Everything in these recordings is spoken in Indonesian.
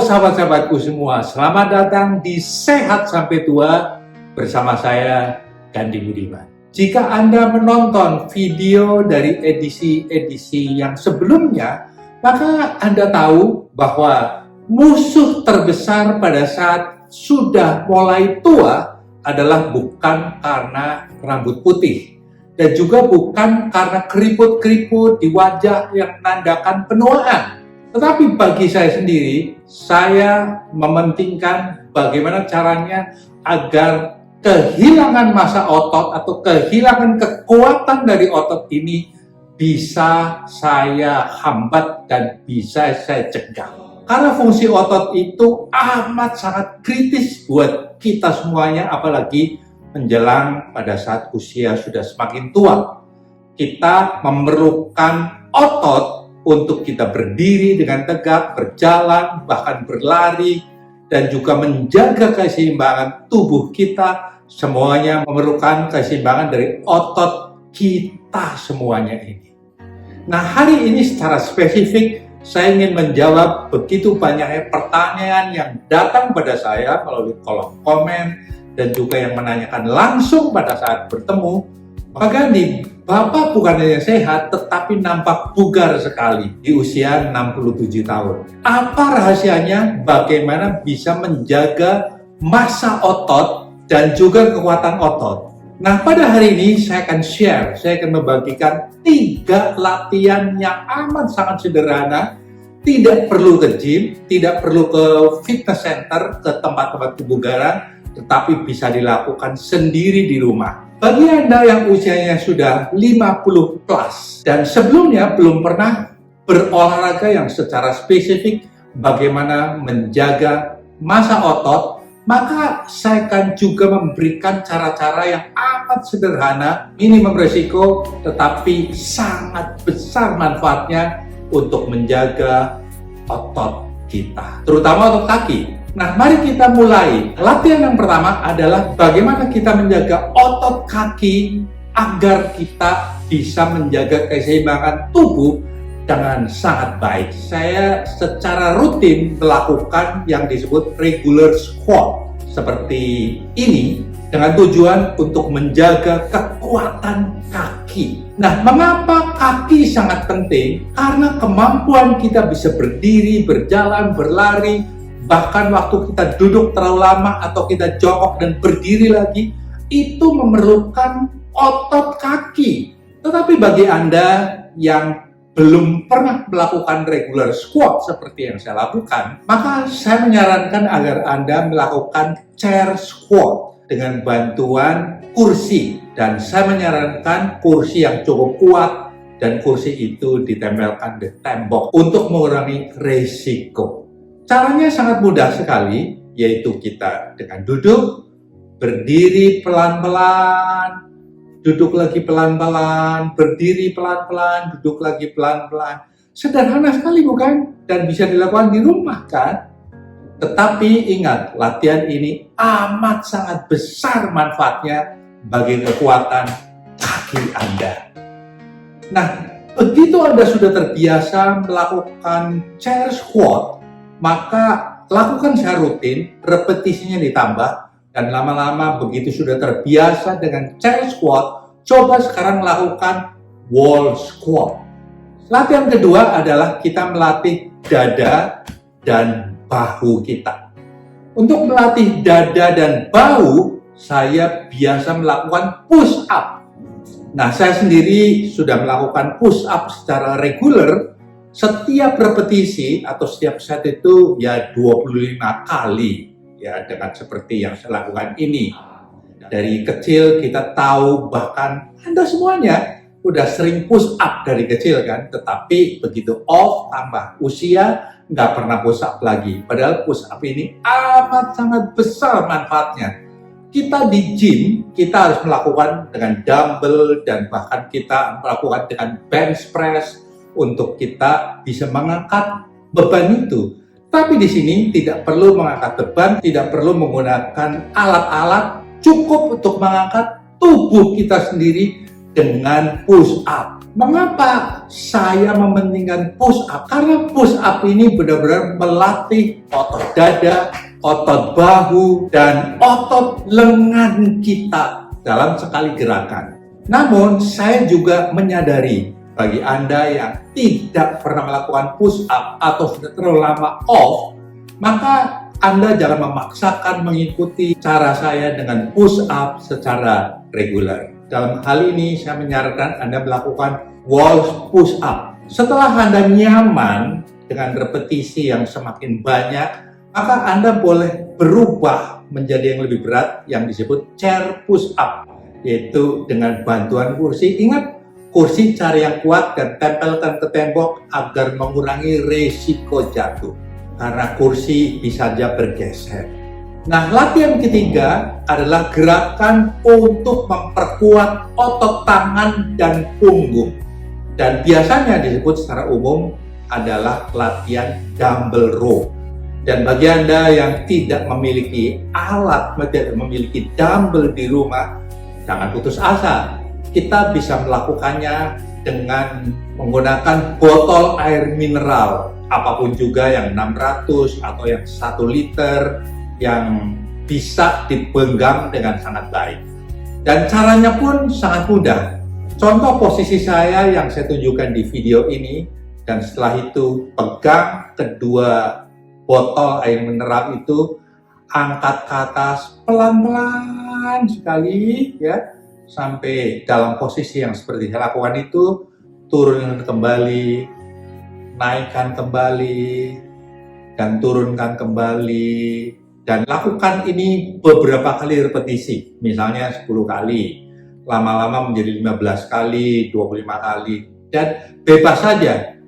sahabat-sahabatku semua, selamat datang di Sehat Sampai Tua bersama saya, Gandhi Budiman. Jika Anda menonton video dari edisi-edisi yang sebelumnya, maka Anda tahu bahwa musuh terbesar pada saat sudah mulai tua adalah bukan karena rambut putih, dan juga bukan karena keriput-keriput di wajah yang menandakan penuaan. Tetapi bagi saya sendiri, saya mementingkan bagaimana caranya agar kehilangan massa otot atau kehilangan kekuatan dari otot ini bisa saya hambat dan bisa saya cegah. Karena fungsi otot itu amat sangat kritis buat kita semuanya, apalagi menjelang pada saat usia sudah semakin tua. Kita memerlukan otot untuk kita berdiri dengan tegak, berjalan, bahkan berlari, dan juga menjaga keseimbangan tubuh kita. Semuanya memerlukan keseimbangan dari otot kita semuanya ini. Nah, hari ini secara spesifik saya ingin menjawab begitu banyaknya pertanyaan yang datang pada saya melalui kolom komen dan juga yang menanyakan langsung pada saat bertemu. Pak Gandhi, Bapak bukan hanya sehat, tetapi nampak bugar sekali di usia 67 tahun. Apa rahasianya? Bagaimana bisa menjaga massa otot dan juga kekuatan otot? Nah, pada hari ini saya akan membagikan 3 latihan yang amat sangat sederhana. Tidak perlu ke gym, tidak perlu ke fitness center, ke tempat-tempat kebugaran, tetapi bisa dilakukan sendiri di rumah. Bagi Anda yang usianya sudah 50 plus dan sebelumnya belum pernah berolahraga yang secara spesifik bagaimana menjaga massa otot, maka saya akan juga memberikan cara-cara yang amat sederhana, minimum resiko, tetapi sangat besar manfaatnya untuk menjaga otot kita, terutama otot kaki. Nah, mari kita mulai. Latihan yang pertama adalah bagaimana kita menjaga otot kaki agar kita bisa menjaga keseimbangan tubuh dengan sangat baik. Saya secara rutin melakukan yang disebut regular squat seperti ini dengan tujuan untuk menjaga kekuatan kaki. Nah, mengapa kaki sangat penting? Karena kemampuan kita bisa berdiri, berjalan, berlari, bahkan waktu kita duduk terlalu lama atau kita jongkok dan berdiri lagi, itu memerlukan otot kaki. Tetapi bagi Anda yang belum pernah melakukan regular squat seperti yang saya lakukan, maka saya menyarankan agar Anda melakukan chair squat dengan bantuan kursi. Dan saya menyarankan kursi yang cukup kuat dan kursi itu ditempelkan di tembok untuk mengurangi risiko. Caranya sangat mudah sekali, yaitu kita dengan duduk, berdiri pelan-pelan, duduk lagi pelan-pelan, berdiri pelan-pelan, duduk lagi pelan-pelan. Sederhana sekali bukan? Dan bisa dilakukan di rumah kan? Tetapi ingat, latihan ini amat sangat besar manfaatnya bagi kekuatan kaki Anda. Nah, begitu Anda sudah terbiasa melakukan chair squat, maka lakukan secara rutin, repetisinya ditambah, dan lama-lama begitu sudah terbiasa dengan chair squat, coba sekarang lakukan wall squat. Latihan kedua adalah kita melatih dada dan bahu kita. Untuk melatih dada dan bahu, saya biasa melakukan push up. Nah, saya sendiri sudah melakukan push up secara reguler. Setiap repetisi atau setiap set itu ya 25 kali ya, dengan seperti yang saya lakukan ini. Dari kecil kita tahu, bahkan Anda semuanya udah sering push up dari kecil kan, tetapi begitu off tambah usia nggak pernah push up lagi. Padahal push up ini amat sangat besar manfaatnya. Kita di gym, kita harus melakukan dengan dumbbell dan bahkan kita melakukan dengan bench press untuk kita bisa mengangkat beban itu. Tapi di sini tidak perlu mengangkat beban, tidak perlu menggunakan alat-alat, cukup untuk mengangkat tubuh kita sendiri dengan push up. Mengapa saya mementingkan push up? Karena push up ini benar-benar melatih otot dada, otot bahu, dan otot lengan kita dalam sekali gerakan. Namun, saya juga menyadari bagi Anda yang tidak pernah melakukan push up atau sudah terlalu lama off, maka Anda jangan memaksakan mengikuti cara saya dengan push up secara reguler. Dalam hal ini, saya menyarankan Anda melakukan wall push up. Setelah Anda nyaman dengan repetisi yang semakin banyak, maka Anda boleh berubah menjadi yang lebih berat yang disebut chair push up, yaitu dengan bantuan kursi. Ingat, kursi cari yang kuat dan tempelkan ke tembok agar mengurangi resiko jatuh, karena kursi bisa saja bergeser. Nah, latihan ketiga adalah gerakan untuk memperkuat otot tangan dan punggung. Dan biasanya disebut secara umum adalah latihan dumbbell row. Dan bagi Anda yang tidak memiliki alat, tidak memiliki dumbbell di rumah, jangan putus asa. Kita bisa melakukannya dengan menggunakan botol air mineral, apapun juga yang 600 atau yang 1 liter, yang bisa dipegang dengan sangat baik. Dan caranya pun sangat mudah. Contoh posisi saya yang saya tunjukkan di video ini, dan setelah itu pegang kedua botol air mineral itu, angkat ke atas pelan-pelan sekali ya, sampai dalam posisi yang seperti saya lakukan itu, turunkan kembali, naikkan kembali, dan turunkan kembali. Dan lakukan ini beberapa kali repetisi, misalnya 10 kali, lama-lama menjadi 15 kali, 25 kali, dan bebas saja.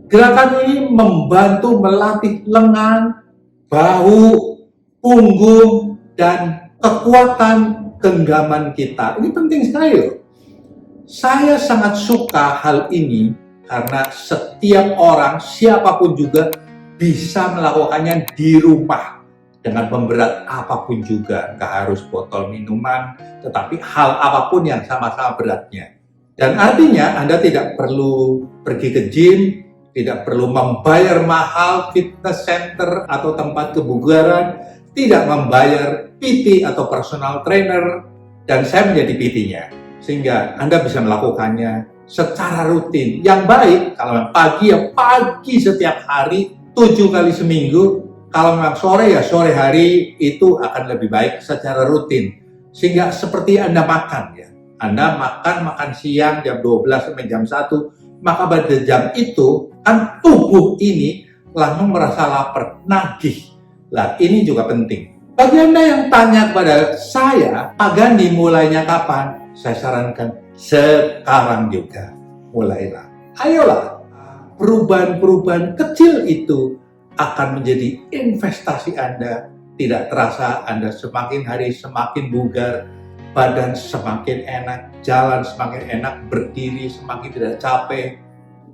Gerakan ini membantu melatih lengan, bahu, punggung, dan kekuatan genggaman kita. Ini penting sekali loh. Saya sangat suka hal ini karena setiap orang, siapapun juga bisa melakukannya di rumah. Dengan pemberat apapun juga, nggak harus botol minuman, tetapi hal apapun yang sama-sama beratnya. Dan artinya Anda tidak perlu pergi ke gym, tidak perlu membayar mahal fitness center atau tempat kebugaran, tidak membayar PT atau personal trainer, dan saya menjadi PT-nya. Sehingga Anda bisa melakukannya secara rutin. Yang baik, kalau pagi ya pagi setiap hari, 7 kali seminggu. Kalau memang sore ya sore hari, itu akan lebih baik secara rutin. Sehingga seperti Anda makan ya. Anda makan siang jam 12 sampai jam 1, maka pada jam itu kan tubuh ini langsung merasa lapar, nagih. Lah ini juga penting. Bagi Anda yang tanya kepada saya, Pak Gandhi mulainya kapan? Saya sarankan sekarang juga. Mulailah. Ayolah. Perubahan-perubahan kecil itu akan menjadi investasi Anda. Tidak terasa Anda semakin hari semakin bugar, badan semakin enak, jalan semakin enak, berdiri semakin tidak capek.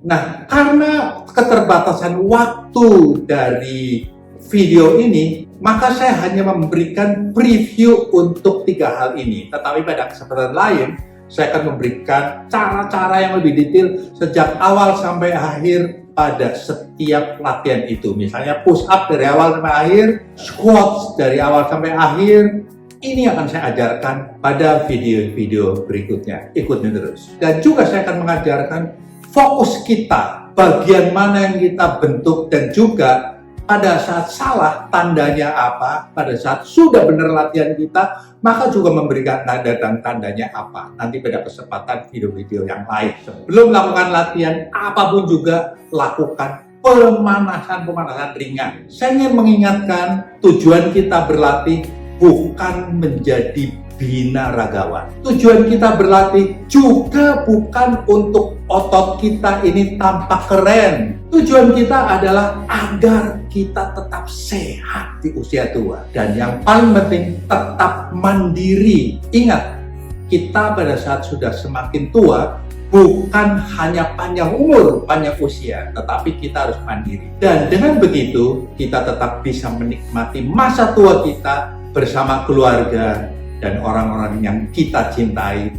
Nah, karena keterbatasan waktu dari video ini, maka saya hanya memberikan preview untuk 3 hal ini. Tetapi pada kesempatan lain, saya akan memberikan cara-cara yang lebih detail sejak awal sampai akhir pada setiap latihan itu. Misalnya push up dari awal sampai akhir, squats dari awal sampai akhir. Ini akan saya ajarkan pada video-video berikutnya. Ikuti terus. Dan juga saya akan mengajarkan fokus kita, bagian mana yang kita bentuk, dan juga pada saat salah tandanya apa, pada saat sudah benar latihan kita, maka juga memberikan tanda dan tandanya apa. Nanti pada kesempatan video-video yang lain. Sebelum melakukan latihan, apapun juga lakukan pemanasan ringan. Saya ingin mengingatkan tujuan kita berlatih bukan menjadi binaragawan. Tujuan kita berlatih juga bukan untuk otot kita ini tampak keren. Tujuan kita adalah agar kita tetap sehat di usia tua. Dan yang paling penting, tetap mandiri. Ingat, kita pada saat sudah semakin tua, bukan hanya panjang umur, panjang usia, tetapi kita harus mandiri. Dan dengan begitu, kita tetap bisa menikmati masa tua kita bersama keluarga dan orang-orang yang kita cintai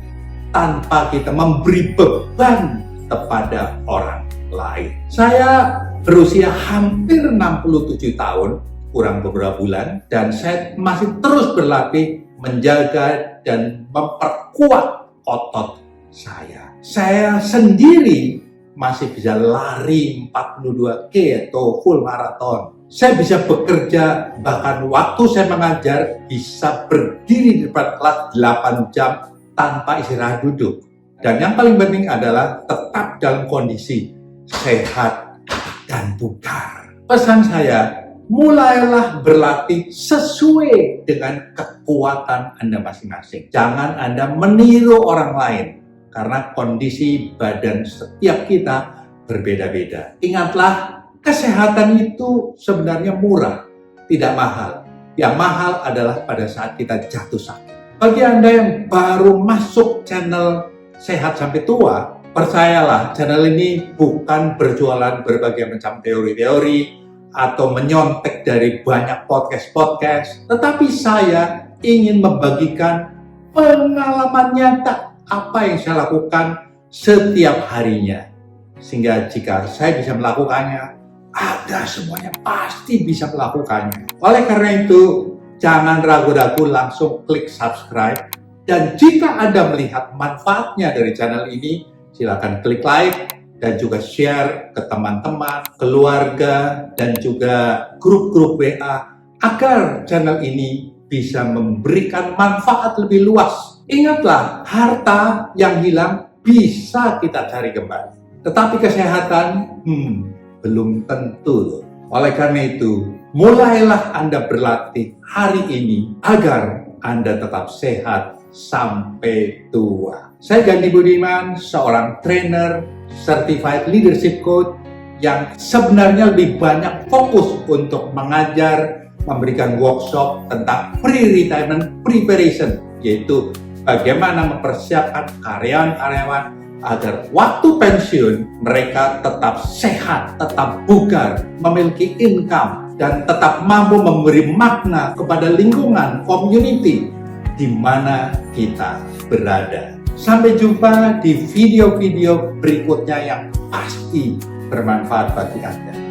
tanpa kita memberi beban kepada orang lain. Saya berusia hampir 67 tahun, kurang beberapa bulan, dan saya masih terus berlatih menjaga dan memperkuat otot saya. Saya sendiri masih bisa lari 42K atau full marathon. Saya bisa bekerja, bahkan waktu saya mengajar bisa berdiri di depan kelas 8 jam tanpa istirahat duduk. Dan yang paling penting adalah tetap dalam kondisi sehat dan bugar. Pesan saya, mulailah berlatih sesuai dengan kekuatan Anda masing-masing. Jangan Anda meniru orang lain, karena kondisi badan setiap kita berbeda-beda. Ingatlah, kesehatan itu sebenarnya murah, tidak mahal. Yang mahal adalah pada saat kita jatuh sakit. Bagi Anda yang baru masuk channel Sehat Sampai Tua, percayalah, channel ini bukan berjualan berbagai macam teori-teori atau menyontek dari banyak podcast-podcast, tetapi saya ingin membagikan pengalaman nyata apa yang saya lakukan setiap harinya. Sehingga jika saya bisa melakukannya, Anda semuanya pasti bisa melakukannya. Oleh karena itu, jangan ragu-ragu, langsung klik subscribe. Dan jika Anda melihat manfaatnya dari channel ini, silakan klik like dan juga share ke teman-teman, keluarga, dan juga grup-grup WA agar channel ini bisa memberikan manfaat lebih luas. Ingatlah, harta yang hilang bisa kita cari kembali. Tetapi kesehatan, belum tentu. Oleh karena itu, mulailah Anda berlatih hari ini agar Anda tetap sehat sampai tua. Saya Gandhi Budiman, seorang trainer, certified leadership coach yang sebenarnya lebih banyak fokus untuk mengajar, memberikan workshop tentang pre-retirement preparation, yaitu bagaimana mempersiapkan karyawan-karyawan agar waktu pensiun mereka tetap sehat, tetap bugar, memiliki income, dan tetap mampu memberi makna kepada lingkungan, community di mana kita berada. Sampai jumpa di video-video berikutnya yang pasti bermanfaat bagi Anda.